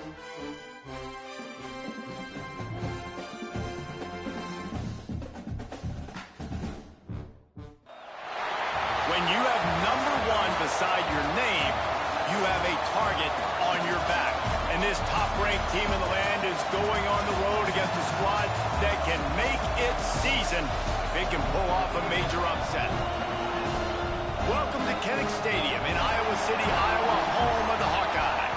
When you have number 1 beside your name, you have a target on your back. And this top-ranked team in the land is going on the road against a squad that can make its season if it can pull off a major upset. Welcome to Penn Stadium in Iowa City, Iowa, home of the Hawkeyes.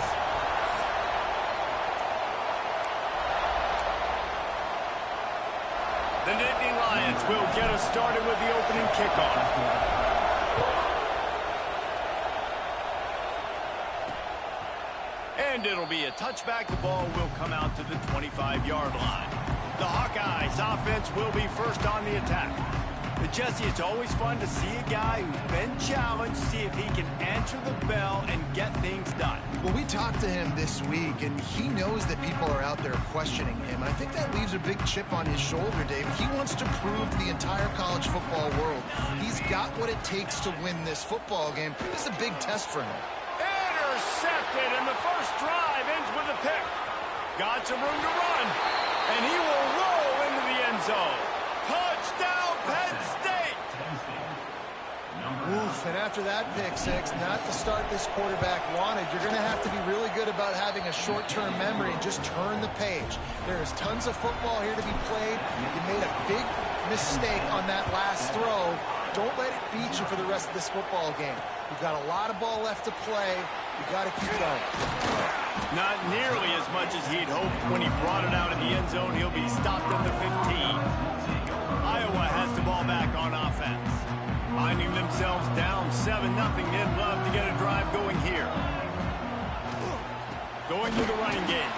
The Nittany Lions will get us started with the opening kickoff. And it'll be a touchback. The ball will come out to the 25-yard line. The Hawkeyes offense will be first on the attack. But Jesse, it's always fun to see a guy who's been challenged, see if he can answer the bell and get things done. Well, we talked to him this week, and he knows that people are out there questioning him. And I think that leaves a big chip on his shoulder, Dave. He wants to prove to the entire college football world he's got what it takes to win this football game. This is a big test for him. Intercepted, and the first drive ends with a pick. Got some room to run, and he will roll into the end zone. Touchdown, Penn State! Oof, and after that pick six, not the start this quarterback wanted. You're going to have to be really good about having a short-term memory and just turn the page. There is tons of football here to be played. You made a big mistake on that last throw. Don't let it beat you for the rest of this football game. You've got a lot of ball left to play. You've got to keep going. Not nearly as much as he'd hoped when he brought it out in the end zone. He'll be stopped at the 15. Iowa has the ball back on offense. Finding themselves down 7-0. They'd love to get a drive going here. Going to the running game.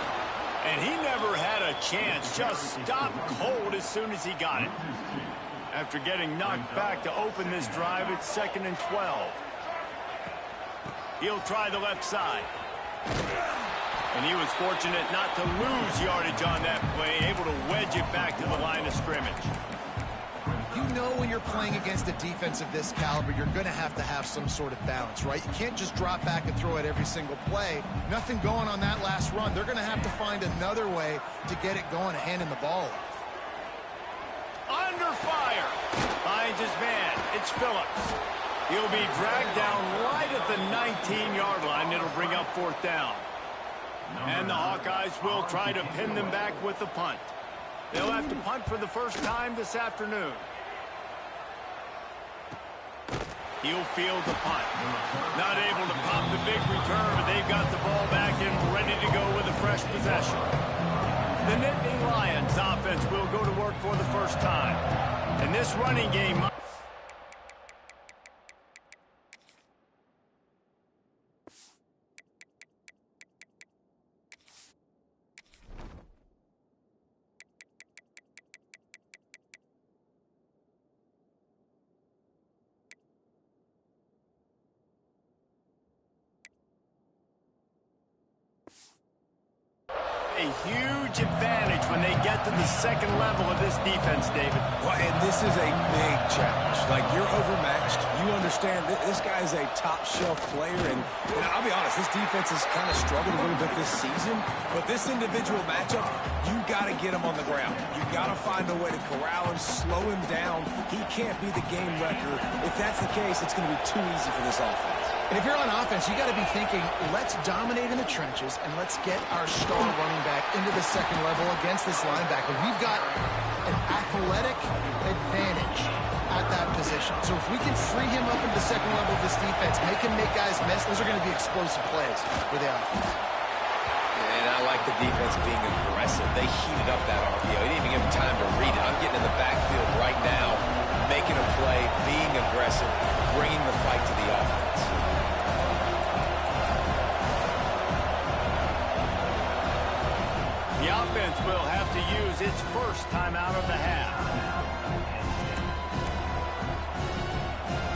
And he never had a chance. Just stopped cold as soon as he got it. After getting knocked back to open this drive, it's 2nd and 12. He'll try the left side. And he was fortunate not to lose yardage on that play, able to wedge it back to the line of scrimmage. You know when you're playing against a defense of this caliber, you're going to have some sort of balance, right? You can't just drop back and throw it every single play. Nothing going on that last run. They're going to have to find another way to get it going and handing the ball off. Under fire. Finds his man. It's Phillips. He'll be dragged down right at the 19-yard line. It'll bring up 4th down. And the Hawkeyes will try to pin them back with the punt. They'll have to punt for the first time this afternoon. He'll field the punt. Not able to pop the big return, but they've got the ball back and ready to go with a fresh possession. The Nittany Lions offense will go to work for the first time. And this running game... a huge advantage when they get to the second level of this defense, David. Well, and this is a big challenge. Like, you're overmatched. You understand this guy is a top-shelf player, and I'll be honest, this defense has kind of struggled a little bit this season, but this individual matchup, you got to get him on the ground. You got to find a way to corral him, slow him down. He can't be the game wrecker. If that's the case, it's going to be too easy for this offense. And if you're on offense, you got to be thinking, let's dominate in the trenches and let's get our star running back into the second level against this linebacker. We've got an athletic advantage at that position. So if we can free him up into the second level of this defense, make him make guys miss, those are going to be explosive plays for the offense. And I like the defense being aggressive. They heated up that RPO. He didn't even give him time to read it. I'm getting in the backfield right now, making a play, being aggressive, bringing the fight to the offense. The offense will have to use its first timeout of the half.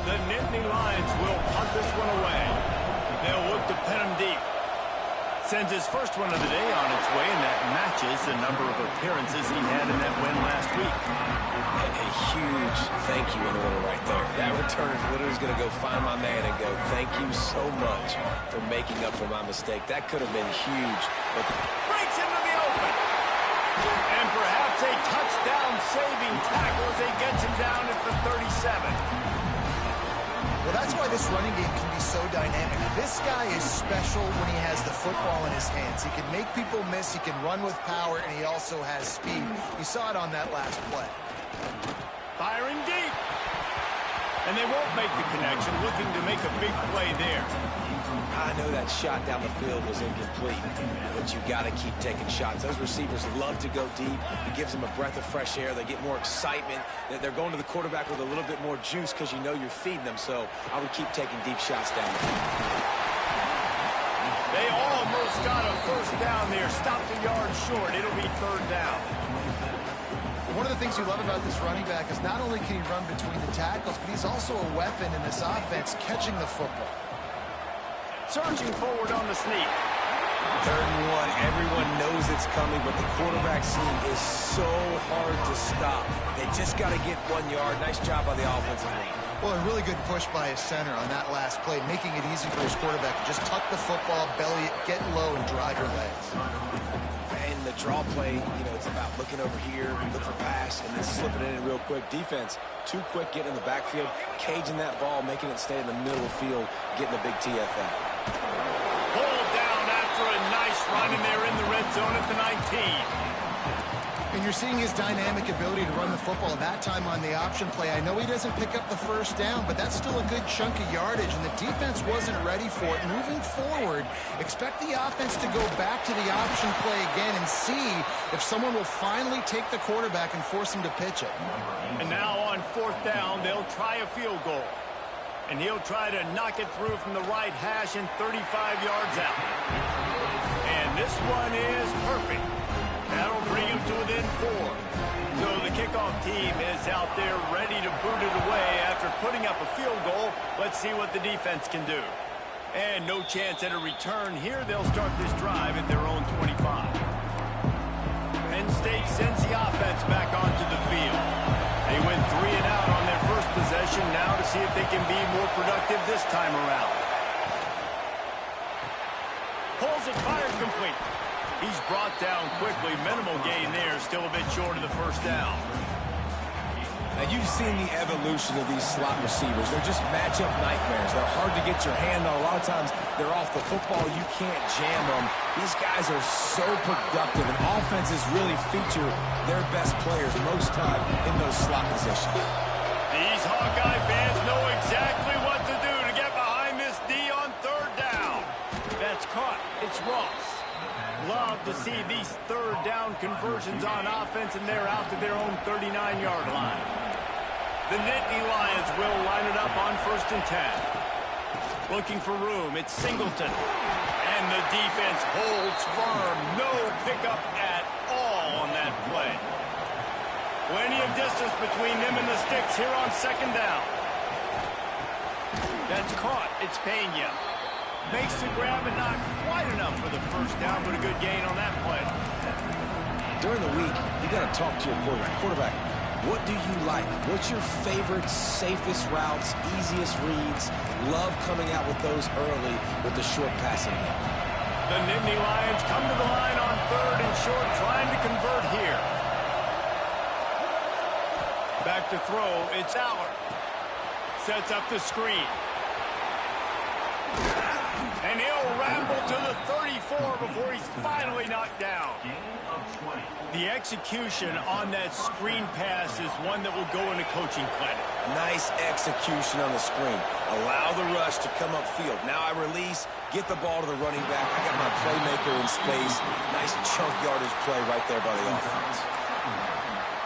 The Nittany Lions will punt this one away. They'll look to pin him deep. Sends his first one of the day on its way, and that matches the number of appearances he had in that win last week. And a huge thank you in order right there. That returner is literally going to go find my man and go, thank you so much for making up for my mistake. That could have been huge. But Breaks into the open. And perhaps a touchdown-saving tackle as he gets him down at the 37. Well, that's why this running game can be so dynamic. This guy is special when he has the football in his hands. He can make people miss, he can run with power, and he also has speed. You saw it on that last play. Firing deep. And they won't make the connection, looking to make a big play there. I know that shot down the field was incomplete, but you got to keep taking shots. Those receivers love to go deep. It gives them a breath of fresh air. They get more excitement. They're going to the quarterback with a little bit more juice because you know you're feeding them. So I would keep taking deep shots down the field. They almost got a first down there. Stopped a yard short. It'll be third down. One of the things you love about this running back is not only can he run between the tackles, but he's also a weapon in this offense catching the football. Surging forward on the sneak. 3rd and 1. Everyone knows it's coming, but the quarterback seam is so hard to stop. They just got to get 1 yard. Nice job by the offensive line. Well, a really good push by his center on that last play, making it easy for his quarterback to just tuck the football, belly it, get low, and drive your legs. And the draw play, you know, it's about looking over here, look for pass, and then slipping it in real quick. Defense, too quick getting in the backfield, caging that ball, making it stay in the middle of the field, getting a big TFL. Pulled down after a nice run, and they're in the red zone at the 19. And you're seeing his dynamic ability to run the football that time on the option play. I know he doesn't pick up the first down, but that's still a good chunk of yardage, and the defense wasn't ready for it. Moving forward, expect the offense to go back to the option play again and see if someone will finally take the quarterback and force him to pitch it. And now on 4th down, they'll try a field goal. And he'll try to knock it through from the right hash and 35 yards out. And this one is perfect. That'll bring him to within 4. So the kickoff team is out there ready to boot it away after putting up a field goal. Let's see what the defense can do. And no chance at a return here. They'll start this drive at their own 25. Penn State sends the offense back onto the field. They went 3 and out on their first possession. Now to see if they can be more productive this time around. Pulls it, fired complete. He's brought down quickly. Minimal gain there. Still a bit short of the first down. Now, you've seen the evolution of these slot receivers. They're just matchup nightmares. They're hard to get your hand on. A lot of times, they're off the football. You can't jam them. These guys are so productive, and offenses really feature their best players most time in those slot positions. These Hawkeye fans know exactly what to do to get behind this D on 3rd down. That's caught. It's Ross. Love to see these 3rd down conversions on offense, and they're out to their own 39-yard line. The Nittany Lions will line it up on 1st and 10. Looking for room. It's Singleton. And the defense holds firm. No pickup at all on that play. Plenty of distance between them and the sticks here on 2nd down. That's caught. It's Pena. Makes the grab and not quite enough for the first down, but a good gain on that play. During the week, you got to talk to your quarterback. Quarterback, what do you like? What's your favorite, safest routes, easiest reads? Love coming out with those early with the short passing game. The Nittany Lions come to the line on 3rd and short, trying to convert here. Back to throw, it's Allard. Sets up the screen. And he'll ramble to the 34 before he's finally knocked down. The execution on that screen pass is one that will go into coaching credit. Nice execution on the screen. Allow the rush to come upfield. Now I release, get the ball to the running back. I got my playmaker in space. Nice chunk yardage play right there by the offense.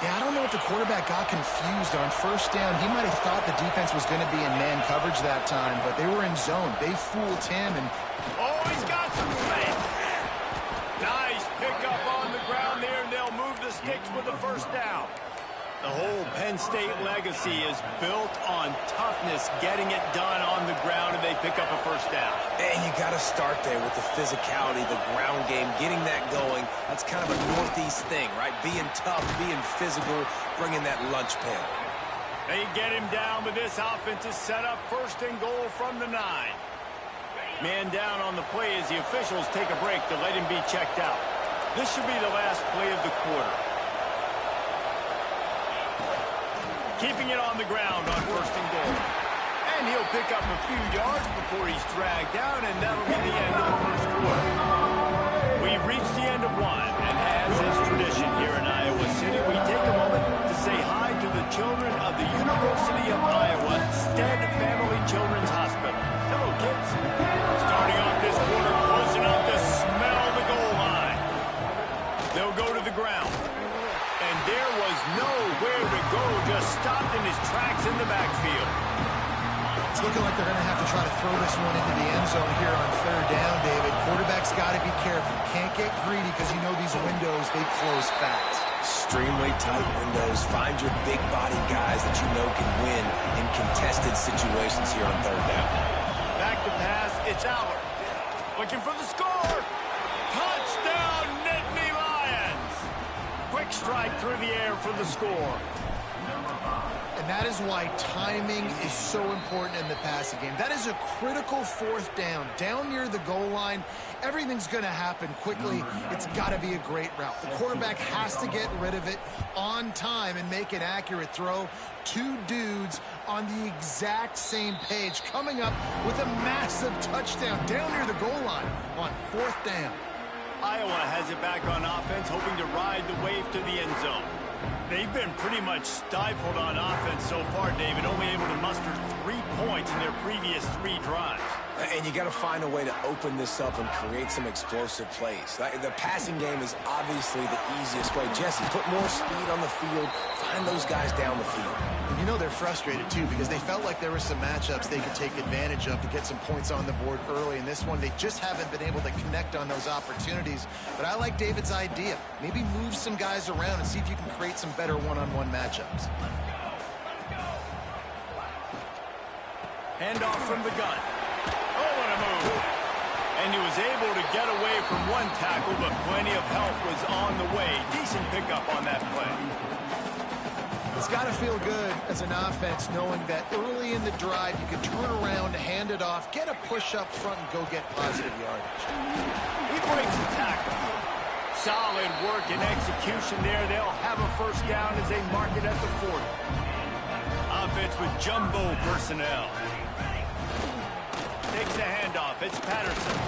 Yeah, I don't know if the quarterback got confused on 1st down. He might have thought the defense was going to be in man coverage that time, but they were in zone. They fooled him. And oh, he's got some space. Nice pickup on the ground there, and they'll move the sticks with the first down. The whole Penn State legacy is built on toughness, getting it done on the ground, and they pick up a first down. And you got to start there with the physicality, the ground game, getting that going. That's kind of a Northeast thing, right? Being tough, being physical, bringing that lunch pail. They get him down, but this offense is set up 1st and goal from the 9. Man down on the play as the officials take a break to let him be checked out. This should be the last play of the quarter. Keeping it on the ground on 1st and goal. And he'll pick up a few yards before he's dragged down, and that'll be the end of the 1st quarter. We've reached the end of 1, and as is tradition here in Iowa City, we take a moment to say hi to the children of the University of Iowa Stead Family Children's Hospital. Hello, kids. Starting off this quarter, close enough to smell the goal line. They'll go to the ground. And there was nowhere to go, just stopped in his tracks in the backfield. It's looking like they're going to have to try to throw this one into the end zone here on 3rd down, David. Quarterback's got to be careful. Can't get greedy because you know these windows, they close fast. Extremely tight windows. Find your big-bodied guys that you know can win in contested situations here on 3rd down. Back to pass, it's Allard. Looking for the score. Touchdown, Nittany Lions. Quick strike through the air for the score. And that is why timing is so important in the passing game. That is a critical 4th down. Down near the goal line, everything's going to happen quickly. It's got to be a great route. The quarterback has to get rid of it on time and make an accurate throw. 2 dudes on the exact same page coming up with a massive touchdown down near the goal line on 4th down. Iowa has it back on offense, hoping to ride the wave to the end zone. They've been pretty much stifled on offense so far, David, only able to muster 3 points in their previous 3 drives. And you got to find a way to open this up and create some explosive plays. The passing game is obviously the easiest way. Jesse, put more speed on the field. Find those guys down the field. And you know they're frustrated, too, because they felt like there were some matchups they could take advantage of to get some points on the board early. In this one, they just haven't been able to connect on those opportunities. But I like David's idea. Maybe move some guys around and see if you can create some better one-on-one matchups. Handoff from the gun. Oh, what a move. And he was able to get away from one tackle, but plenty of help was on the way. Decent pickup on that play. It's got to feel good as an offense knowing that early in the drive you can turn around, hand it off, get a push up front, and go get positive yardage. He breaks the tackle. Solid work and execution there. They'll have a 1st down as they mark it at the 40. Offense with jumbo personnel. Takes the handoff. It's Patterson.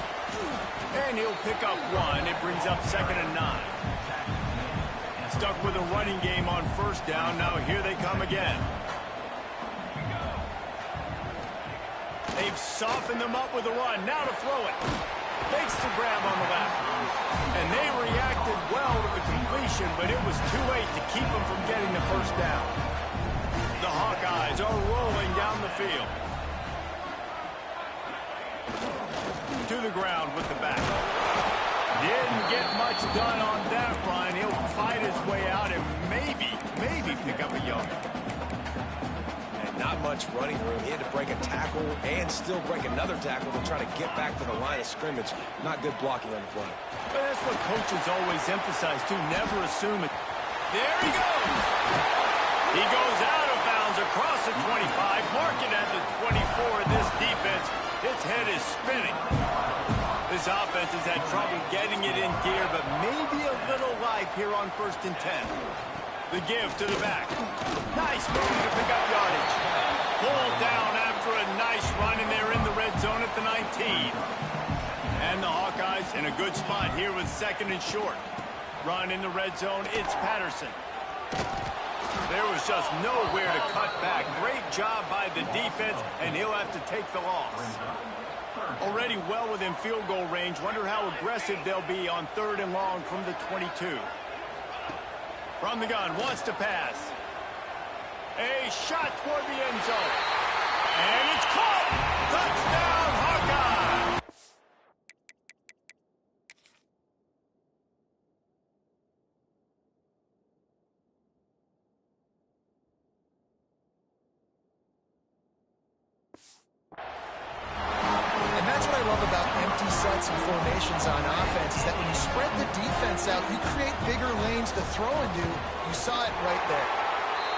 And he'll pick up 1. It brings up 2nd and 9. Stuck with a running game on 1st down. Now here they come again. They've softened them up with a run. Now to throw it. Makes the grab on the left. And they reacted well to the completion, but it was too late to keep them from getting the 1st down. The Hawkeyes are rolling down the field. To the ground with the back. Didn't get much done on that run. He'll fight his way out and maybe pick up a yard. And not much running room. He had to break a tackle and still break another tackle to try to get back to the line of scrimmage. Not good blocking on the play. But that's what coaches always emphasize, too. Never assume it. There he goes. He goes out of bounds across the 25, marking at the 24. This defense, its head is spinning. This offense has had trouble getting it in gear, but maybe a little life here on 1st and 10. The give to the back. Nice move to pick up yardage. Pulled down after a nice run, and they're in the red zone at the 19. And the Hawkeyes in a good spot here with 2nd and short. Run in the red zone, it's Patterson. There was just nowhere to cut back. Great job by the defense, and he'll have to take the loss. Already well within field goal range. Wonder how aggressive they'll be on 3rd and long from the 22. From the gun, wants to pass. A shot toward the end zone. And it's caught! Touchdown, Hawkeye! And that's what I love about some formations on offense is that when you spread the defense out, you create bigger lanes to throw into. You saw it right there.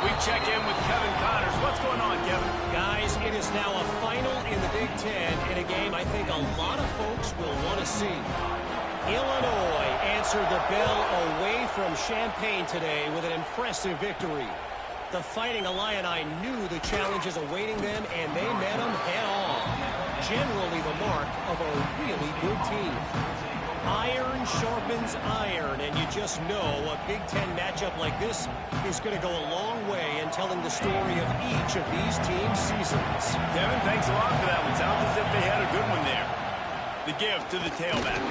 We check in with Kevin Connors. What's going on, Kevin? Guys, it is now a final in the Big Ten in a game I think a lot of folks will want to see. Illinois answered the bell away from Champaign today with an impressive victory. The Fighting Illini knew the challenges awaiting them, and they met them head-on. Generally the mark of a really good team. Iron sharpens iron, and you just know a Big Ten matchup like this is going to go a long way in telling the story of each of these teams' seasons. Kevin, thanks a lot for that one. Sounds as if they had a good one there. The give to the tailback.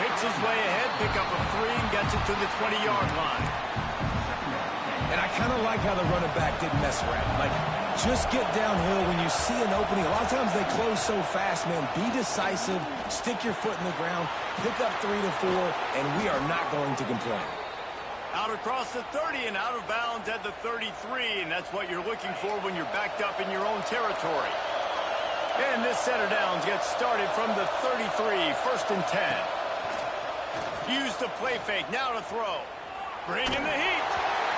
Picks his way ahead, pick up a 3, and gets it to the 20-yard line. And I kind of like how the running back didn't mess around. Like, just get downhill when you see an opening. A lot of times they close so fast, man. Be decisive, stick your foot in the ground, pick up 3 to 4, and we are not going to complain. Out across the 30 and out of bounds at the 33, and that's what you're looking for when you're backed up in your own territory. And this center downs gets started from the 33, 1st and 10. Use the play fake, now to throw. Bring in the heat.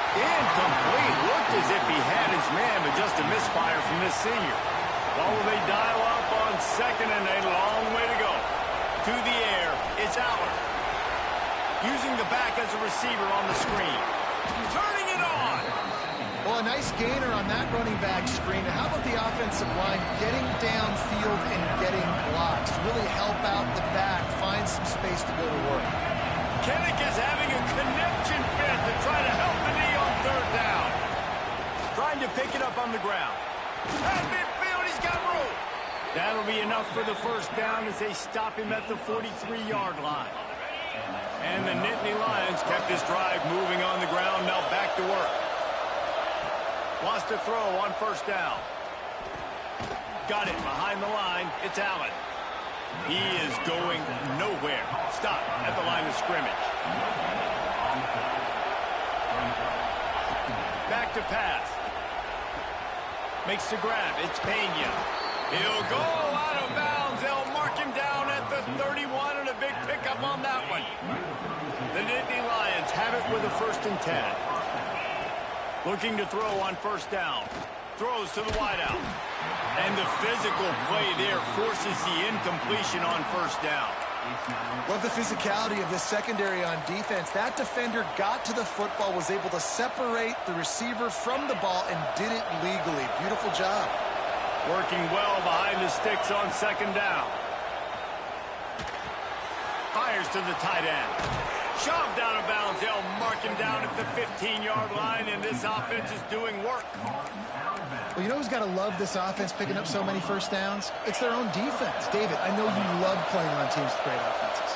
Incomplete. Looked as if he had his man, but just a misfire from this senior. Well, will they dial up on 2nd and a long way to go? To the air, it's Allen. Using the back as a receiver on the screen. Turning it on. Well, a nice gainer on that running back screen. Now, how about the offensive line getting downfield and getting blocks to really help out the back, find some space to go to work? Kinnick is having a connection fit to try to help the knee on 3rd down. Trying to pick it up on the ground. At midfield, he's got room. That'll be enough for the 1st down as they stop him at the 43-yard line. And the Nittany Lions kept this drive moving on the ground, now back to work. Wants to throw on 1st down. Got it behind the line. It's Allen. He is going nowhere. Stop at the line of scrimmage. Back to pass. Makes the grab. It's Pena. He'll go out of bounds. They'll mark him down at the 31, and a big pickup on that one. The Nittany Lions have it with a 1st and 10. Looking to throw on 1st down. Throws to the wideout. And the physical play there forces the incompletion on 1st down. Love the physicality of this secondary on defense. That defender got to the football, was able to separate the receiver from the ball, and did it legally. Beautiful job. Working well behind the sticks on 2nd down. Fires to the tight end. Shoved out of bounds. They'll mark him down at the 15-yard line, and this offense is doing work. Well, you know who's got to love this offense picking up so many 1st downs? It's their own defense. David, I know you love playing on teams with great offenses.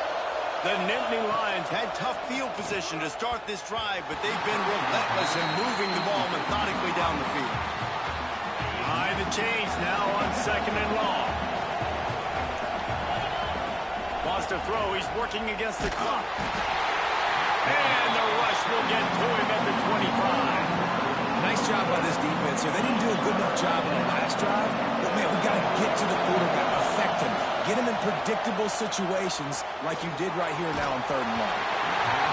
The Nittany Lions had tough field position to start this drive, but they've been relentless in moving the ball methodically down the field. Behind the chains now on 2nd and long. Wants to throw. He's working against the clock. And the rush will get to him at the 25. Nice job by this defense here. They didn't do a good enough job in the last drive, but, man, we got to get to the quarterback, affect him, get him in predictable situations like you did right here now on 3rd and long.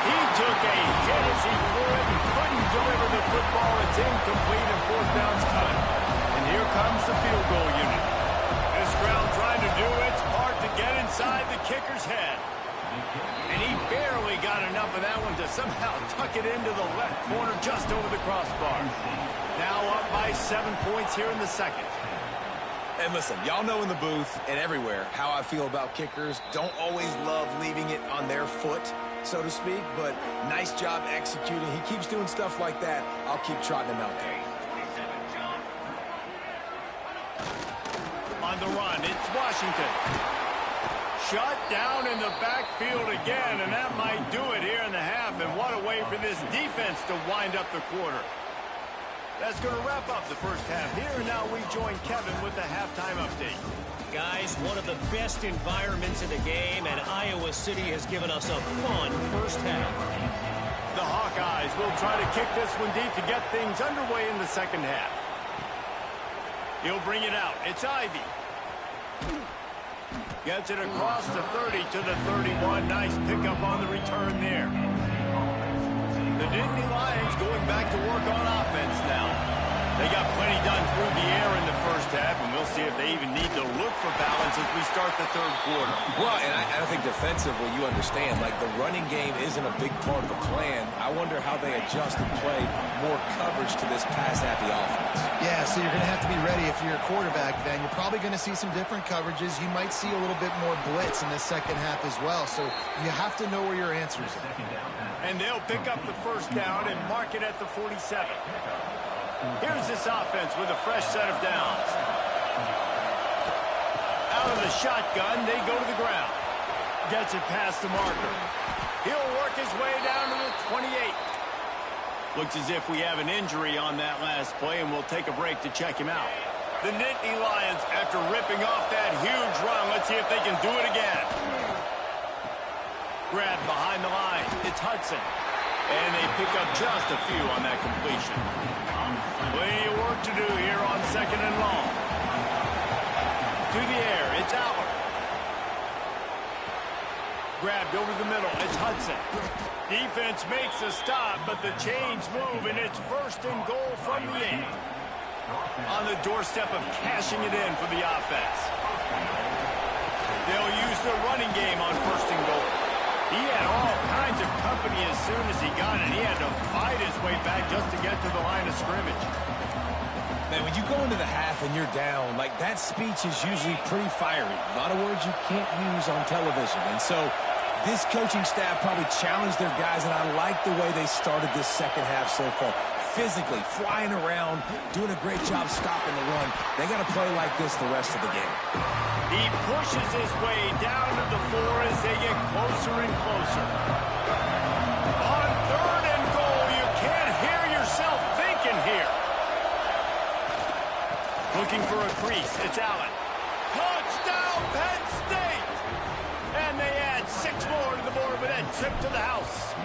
He took a hit as he threw it and couldn't deliver the football. It's incomplete and 4th down's cut. And here comes the field goal unit. This crowd trying to do its part to get inside the kicker's head. And he barely got enough of that one to somehow tuck it into the left corner just over the crossbar. Now up by 7 points here in the 2nd. And listen, y'all know in the booth and everywhere how I feel about kickers. Don't always love leaving it on their foot, so to speak, but nice job executing. He keeps doing stuff like that. I'll keep trotting him out there. On the run, it's Washington. Shut down in the backfield again, and that might do it here in the half. And what a way for this defense to wind up the quarter. That's going to wrap up the 1st half here. And now we join Kevin with the halftime update. Guys, one of the best environments in the game, and Iowa City has given us a fun 1st half. The Hawkeyes will try to kick this one deep to get things underway in the 2nd half. He'll bring it out. It's Ivy. Gets it across the 30 to the 31. Nice pickup on the return there. The Nittany Lions going back to work on offense now. They got plenty done through the air in the first half, and we'll see if they even need to look for balance as we start the third quarter. Well, and I think defensively, you understand, like the running game isn't a big part of the plan. I wonder how they adjust and play more coverage to this pass-happy offense. Yeah, so you're going to have to be ready if you're a quarterback then. You're probably going to see some different coverages. You might see a little bit more blitz in the second half as well, so you have to know where your answers are. And they'll pick up the first down and mark it at the 47. Here's this offense with a fresh set of downs. Out of the shotgun, they go to the ground. Gets it past the marker. He'll work his way down to the 28. Looks as if we have an injury on that last play, and we'll take a break to check him out. The Nittany Lions, after ripping off that huge run, let's see if they can do it again. Grab behind the line. It's Hudson. And they pick up just a few on that completion. Plenty of work to do here on second and long. To the air, it's Allen. Grabbed over the middle, it's Hudson. Defense makes a stop, but the chains move, and it's first and goal from the 8. On the doorstep of cashing it in for the offense. They'll use the running game on first and goal. He had all kinds of company as soon as he got it. He had to fight his way back just to get to the line of scrimmage. Man, when you go into the half and you're down, like that speech is usually pretty fiery. A lot of words you can't use on television. And so this coaching staff probably challenged their guys, and I like the way they started this second half so far. Physically, flying around, doing a great job stopping the run. They got to play like this the rest of the game. He pushes his way down to the floor as they get closer and closer. On third and goal, you can't hear yourself thinking here. Looking for a crease, it's Allen. Touchdown, Penn State! And they add 6 more to the board with that trip to the house.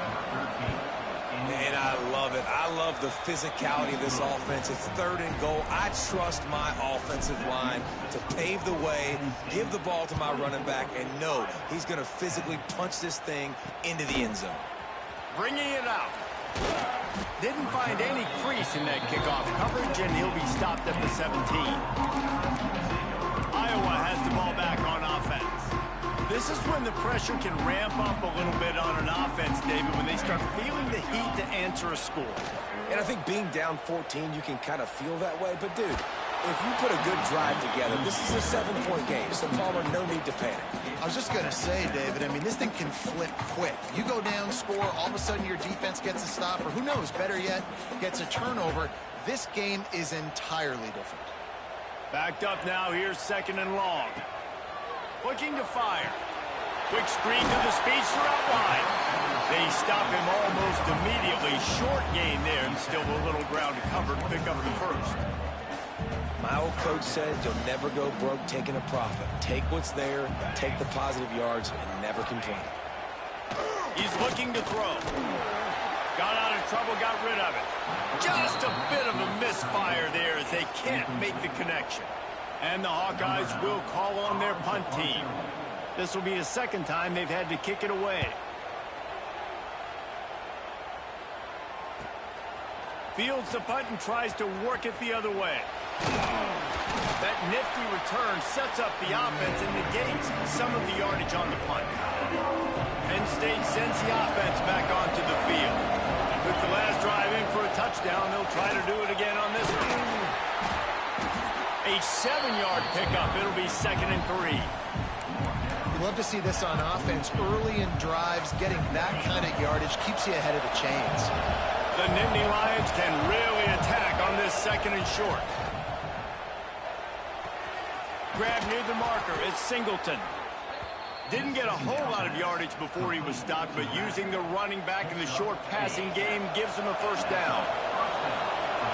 And I love it. I love the physicality of this offense. It's third and goal. I trust my offensive line to pave the way, give the ball to my running back, and know he's going to physically punch this thing into the end zone. Bringing it out. Didn't find any crease in that kickoff coverage, and he'll be stopped at the 17. Iowa has the ball back on offense. This is when the pressure can ramp up a little bit on an offense, David, when they start feeling the heat to answer a score. And I think being down 14, you can kind of feel that way. But, dude, if you put a good drive together, this is a 7-point game. So, Palmer, no need to panic. I was just going to say, David, I mean, this thing can flip quick. You go down, score, all of a sudden your defense gets a stop, or who knows, better yet, gets a turnover. This game is entirely different. Backed up now, here's second and long. Looking to fire. Quick screen to the speedster out wide. They stop him almost immediately. Short gain there, and still a little ground to cover to pick up the first. My old coach said you'll never go broke taking a profit. Take what's there, take the positive yards, and never complain. He's looking to throw. Got out of trouble, got rid of it. Just a bit of a misfire there as they can't make the connection. And the Hawkeyes will call on their punt team. This will be the second time they've had to kick it away. Fields the punt and tries to work it the other way. That nifty return sets up the offense and negates some of the yardage on the punt. Penn State sends the offense back onto the field. Took the last drive in for a touchdown. They'll try to do it again on this one. A 7-yard pickup. It'll be 2nd and 3. You love to see this on offense. Early in drives, getting that kind of yardage keeps you ahead of the chains. The Nittany Lions can really attack on this 2nd and short. Grab near the marker. It's Singleton. Didn't get a whole lot of yardage before he was stopped, but using the running back in the short passing game gives him a first down.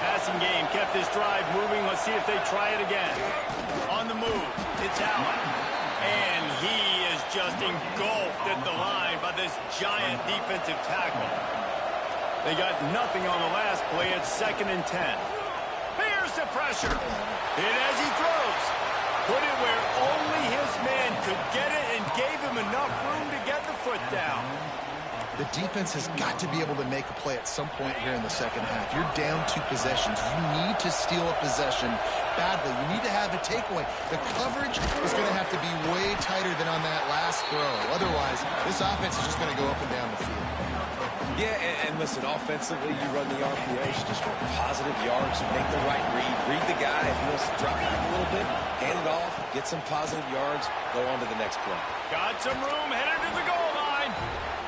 Passing game kept this drive moving. Let's see if they try it again. On the move, it's Allen. And he is just engulfed at the line by this giant defensive tackle. They got nothing on the last play. It's 2nd and 10. Here's the pressure. Hit as he throws. Put it where only his man could get it and gave him enough room to get the foot down. The defense has got to be able to make a play at some point here in the second half. You're down 2 possessions. You need to steal a possession badly. You need to have a takeaway. The coverage is going to have to be way tighter than on that last throw. Otherwise, this offense is just going to go up and down the field. Yeah, and listen, offensively, you run the RPOs, you just want positive yards, make the right read the guy. If he wants to drop back a little bit, hand it off, get some positive yards, go on to the next play. Got some room, headed to the goal line.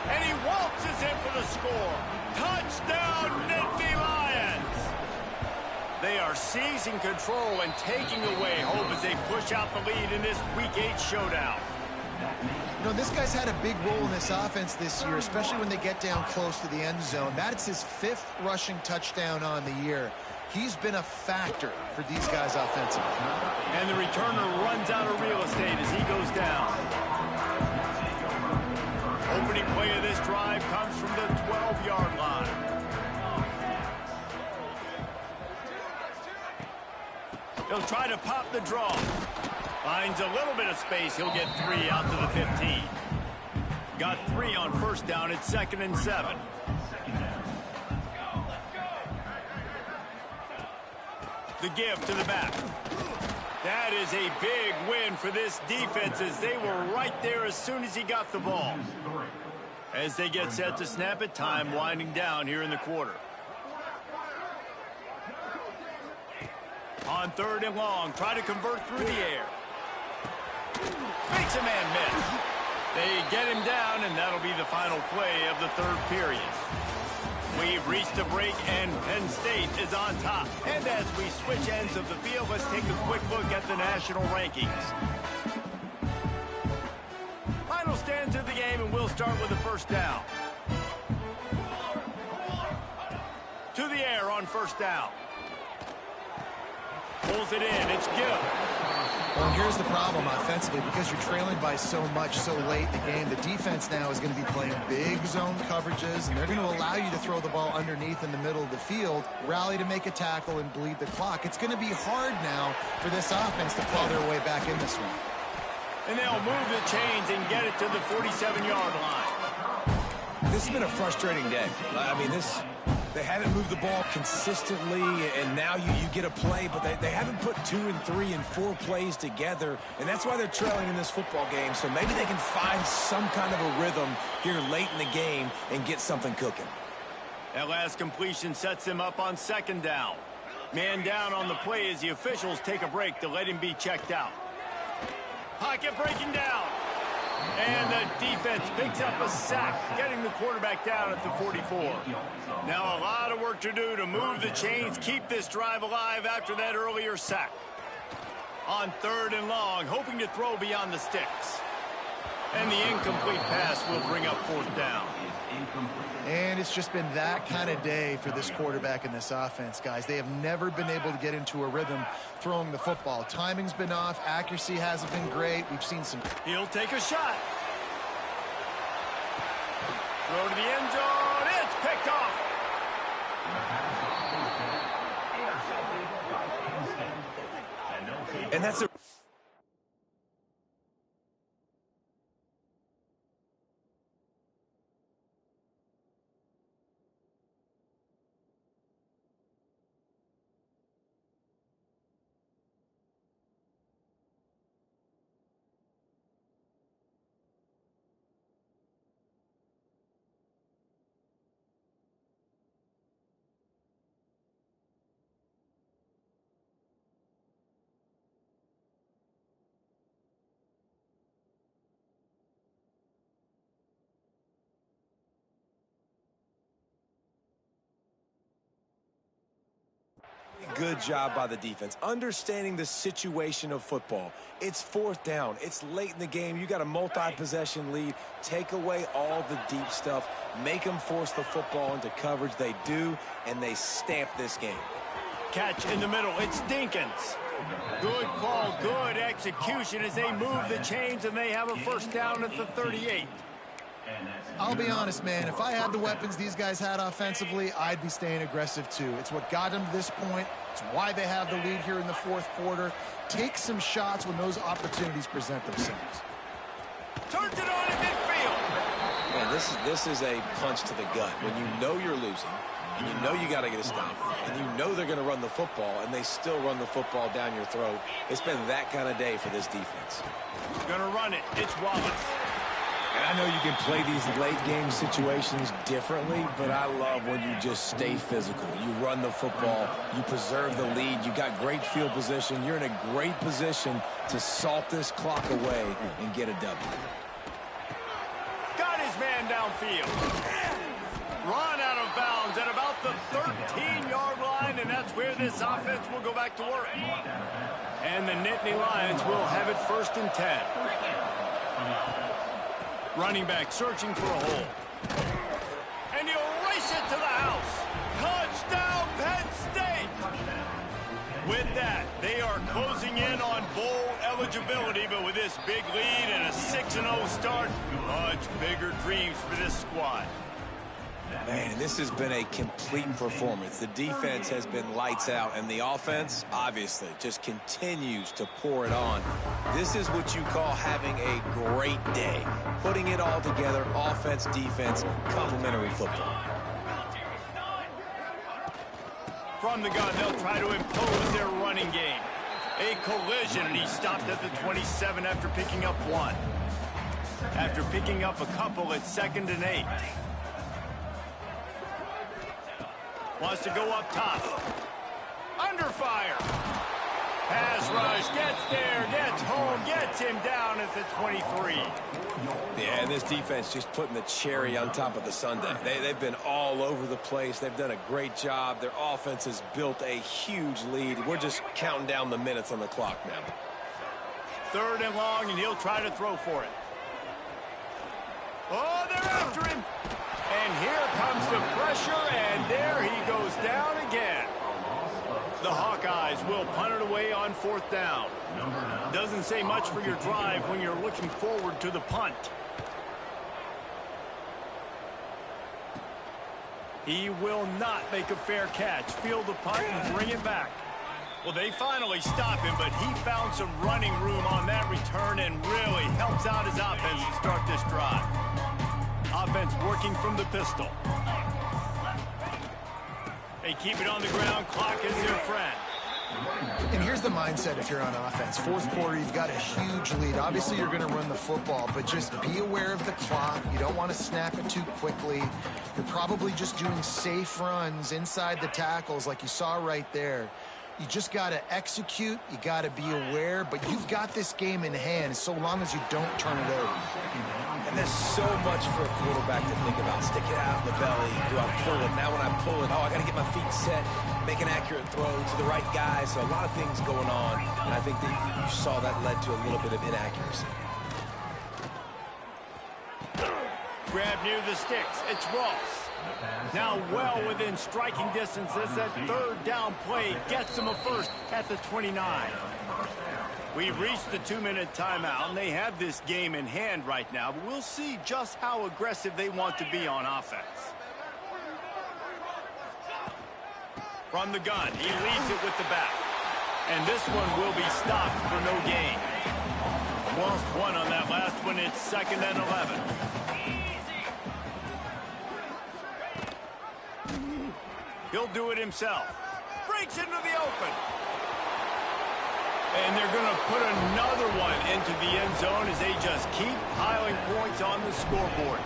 And he waltzes in for the score. Touchdown, Nittany Lions. They are seizing control and taking away hope as they push out the lead in this Week 8 showdown. You know, this guy's had a big role in this offense this year, especially when they get down close to the end zone. That's his 5th rushing touchdown on the year. He's been a factor for these guys offensively. And the returner runs out of real estate as he goes down. Opening play of this drive comes from the 12-yard line. He'll try to pop the draw. Finds a little bit of space. He'll get 3 out to the 15. Got 3 on first down. It's 2nd and 7. The give to the back. That is a big win for this defense as they were right there as soon as he got the ball. As they get set to snap it, time winding down here in the quarter. On 3rd and long, try to convert through the air. Makes a man miss. They get him down, and that'll be the final play of the 3rd period. We've reached a break, and Penn State is on top. And as we switch ends of the field, let's take a quick look at the national rankings. Final stands of the game, and we'll start with the first down. To the air on first down. Pulls it in. It's Gill. Well, here's the problem offensively. Because you're trailing by so much so late in the game, the defense now is going to be playing big zone coverages, and they're going to allow you to throw the ball underneath in the middle of the field, rally to make a tackle, and bleed the clock. It's going to be hard now for this offense to claw their way back in this one. And they'll move the chains and get it to the 47-yard line. This has been a frustrating day. I mean, they haven't moved the ball consistently, and now you get a play, but they haven't put 2 and 3 and 4 plays together, and that's why they're trailing in this football game. So maybe they can find some kind of a rhythm here late in the game and get something cooking. That last completion sets them up on 2nd down. Man down on the play as the officials take a break to let him be checked out. Pocket breaking down. And the defense picks up a sack, getting the quarterback down at the 44. Now a lot of work to do to move the chains, keep this drive alive after that earlier sack. On 3rd and long, hoping to throw beyond the sticks. And the incomplete pass will bring up 4th down. And it's just been that kind of day for this quarterback and this offense, guys. They have never been able to get into a rhythm throwing the football. Timing's been off. Accuracy hasn't been great. We've seen some... He'll take a shot. Throw to the end zone. It's picked off. And that's a... Good job by the defense, understanding the situation of football. It's 4th down. It's late in the game. You got a multi-possession lead. Take away all the deep stuff. Make them force the football into coverage. They do, and they stamp this game. Catch in the middle. It's Dinkins. Good call, good execution as they move the chains, and they have a first down at the 38. I'll be honest, man. If I had the weapons these guys had offensively, I'd be staying aggressive too. It's what got them to this point. It's why they have the lead here in the fourth quarter. Take some shots when those opportunities present themselves. Turns it on in midfield. Man, this is a punch to the gut. When you know you're losing, and you know you got to get a stop, and you know they're going to run the football, and they still run the football down your throat. It's been that kind of day for this defense. Gonna run it. It's Wallace. And I know you can play these late game situations differently, but I love when you just stay physical. You run the football, you preserve the lead, you got great field position, you're in a great position to salt this clock away and get a W. Got his man downfield. Run out of bounds at about the 13-yard line, and that's where this offense will go back to work. And the Nittany Lions will have it 1st and 10. Running back searching for a hole. And he'll race it to the house. Touchdown, Penn State! With that, they are closing in on bowl eligibility, but with this big lead and a 6-0 start, much bigger dreams for this squad. Man, this has been a complete performance. The defense has been lights out, and the offense, obviously, just continues to pour it on. This is what you call having a great day. Putting it all together, offense, defense, complementary football. From the gun, they'll try to impose their running game. A collision, and he stopped at the 27 after picking up 1. After picking up a couple, it's 2nd and 8. Wants to go up top. Under fire. Pass rush. Gets there. Gets home. Gets him down at the 23. Yeah, and this defense just putting the cherry on top of the sundae. They've been all over the place. They've done a great job. Their offense has built a huge lead. We're just counting down the minutes on the clock now. 3rd and long, and he'll try to throw for it. Oh, they're after him. And here comes the pressure, and there he goes down again. The Hawkeyes will punt it away on 4th down. Doesn't say much for your drive when you're looking forward to the punt. He will not make a fair catch. Field the punt and bring it back. Well, they finally stop him, but he found some running room on that return and really helps out his offense to start this drive. Offense working from the pistol. They keep it on the ground. Clock is their friend. And here's the mindset if you're on offense. 4th quarter, you've got a huge lead. Obviously, you're going to run the football, but just be aware of the clock. You don't want to snap it too quickly. You're probably just doing safe runs inside the tackles like you saw right there. You just got to execute. You got to be aware, but you've got this game in hand so long as you don't turn it over. And there's so much for a quarterback to think about. Stick it out in the belly. Do I pull it? Now when I pull it, I got to get my feet set, make an accurate throw to the right guy. So a lot of things going on, and I think that you saw that led to a little bit of inaccuracy. Grab near the sticks. It's Ross. Now well within striking distance as that 3rd down play gets him a 1st at the 29. We've reached the 2-minute timeout, and they have this game in hand right now, but we'll see just how aggressive they want to be on offense. From the gun, he leaves it with the back. And this one will be stopped for no gain. Lost 1 on that last one. It's 2nd and 11. He'll do it himself. Breaks into the open. And they're going to put another one into the end zone as they just keep piling points on the scoreboard.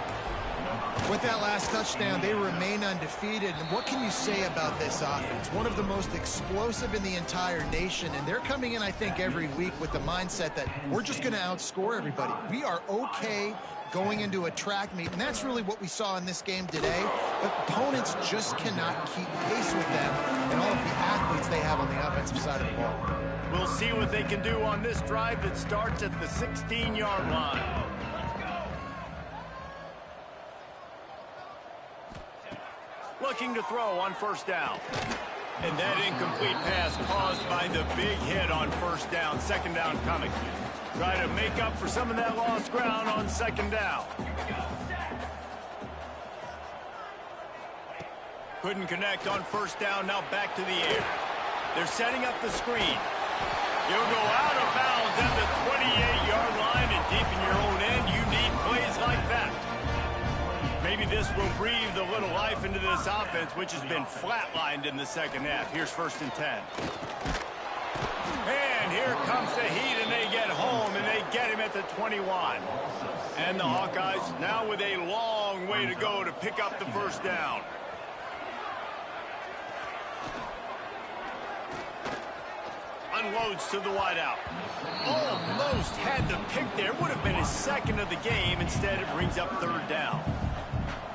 With that last touchdown, they remain undefeated. And what can you say about this offense? One of the most explosive in the entire nation. And they're coming in, I think, every week with the mindset that we're just going to outscore everybody. We are okay going into a track meet, and that's really what we saw in this game today. But opponents just cannot keep pace with them and all of the athletes they have on the offensive side of the ball. We'll see what they can do on this drive that starts at the 16-yard line. Looking to throw on 1st down. And that incomplete pass caused by the big hit on 1st down. 2nd down coming. Try to make up for some of that lost ground on 2nd down. couldn't connect on first down. Now back to the air. They're setting up the screen. He'll go out of bounds at the 28-yard line, and deep in your own end, you need plays like that. Maybe this will breathe a little life into this offense, which has been flatlined in the second half. Here's 1st and 10. And here comes the heat, and they get home, and they get him at the 21. And the Hawkeyes now with a long way to go to pick up the first down. Unloads to the wideout. Almost had the pick there. Would have been his second of the game. Instead, it brings up 3rd down.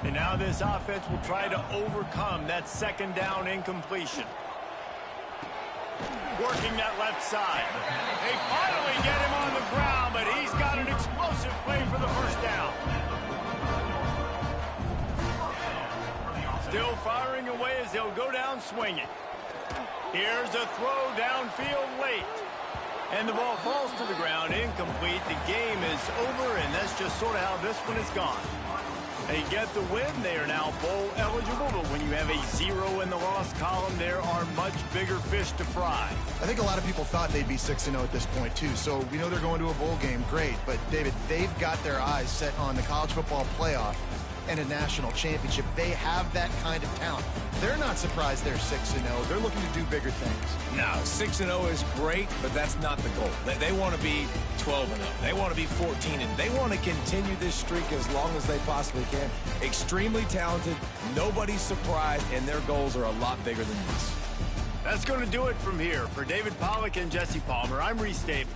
And now this offense will try to overcome that 2nd down incompletion. Working that left side. They finally get him on the ground, but he's got an explosive play for the first down. Still firing away as they'll go down swinging. Here's a throw downfield late. And the ball falls to the ground, incomplete. The game is over, and that's just sort of how this one is gone. They get the win. They are now bowl eligible, but when you have a 0 in the loss column, there are much bigger fish to fry. I think a lot of people thought they'd be 6-0 at this point, too. So we know they're going to a bowl game. Great. But, David, they've got their eyes set on the college football playoff and a national championship. They have that kind of talent. They're not surprised they're 6-0. They're looking to do bigger things. No, 6-0 is great, but that's not the goal. They want to be 12-0. They want to be 14-0. They want to continue this streak as long as they possibly can. Extremely talented. Nobody's surprised, and their goals are a lot bigger than this. That's going to do it from here. For David Pollack and Jesse Palmer, I'm Reese Davis.